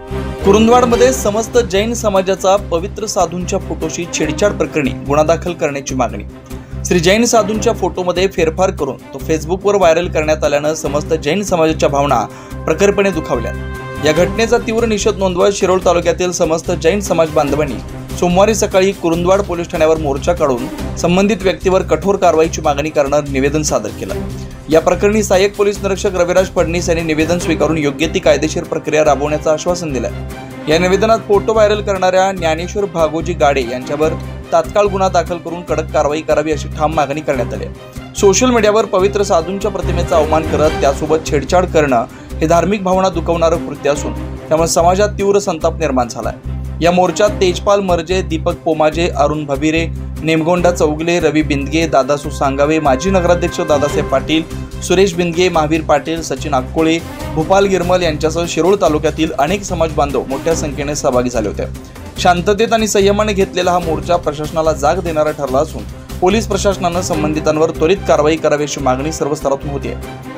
कुरुंदवाडमध्ये समस्त जैन समाजाचा पवित्र साधूंच्या फोटोशी छेडछाड प्रकरणी गुन्हा दाखल करण्याची मागणी। श्री जैन साधूंच्या फोटोमध्ये फेरफार करून तो फेसबुकवर व्हायरल करण्यात आल्यानं समस्त जैन समाजाच्या भावना प्रखरपणे दुखावल्या। या घटनेचा तीव्र निषेध नोंदवत शिरोळ तालुक्यातील समस्त जैन समाज बांधवांनी सोमवारी सकाळी कुरुंदवाड पोलीस ठाण्यावर मोर्चा काढून संबंधित व्यक्तीवर कठोर कारवाईची मागणी करणारं निवेदन सादर केलं। या प्रकरणी सहाय्यक पोलीस निरीक्षक रविराज फडणीस यांनी निवेदन स्वीकारून योग्य ती कायदेशीर प्रक्रिया राबवण्याचं आश्वासन दिलं। या निवेदनात फोटो व्हायरल करणाऱ्या ज्ञानेश्वर भागोजी गाडे यांच्यावर तात्काळ गुन्हा दाखल करून कडक कारवाई करावी अशी ठाम मागणी करण्यात आली। सोशल मीडियावर पवित्र साधूंच्या प्रतिमेचा अवमान करत त्यासोबत छेडछाड करणं हे धार्मिक भावना दुखवणारं कृत्य असून त्यामुळे समाजात तीव्र संताप निर्माण झालाय। या मोर्चात तेजपाल मर्जे, दीपक पोमाजे, अरुण भविरे, नेमगोंडा चौगले, रवी बिंदगे, दादासू सांगावे, माजी नगराध्यक्ष दादासाहेब पाटील, सुरेश बिंदगे, महावीर पाटील, सचिन अक्कोळे, भूपाल गिरमल यांच्यासह शिरोळ तालुक्यातील अनेक समाज बांधव मोठ्या संख्येने सहभागी झाले होते। शांततेत आणि संयमाने घेतलेला हा मोर्चा प्रशासनाला जाग देणारा ठरला असून पोलीस प्रशासनानं संबंधितांवर त्वरित कारवाई करावी अशी मागणी सर्व स्तरातून होती आहे।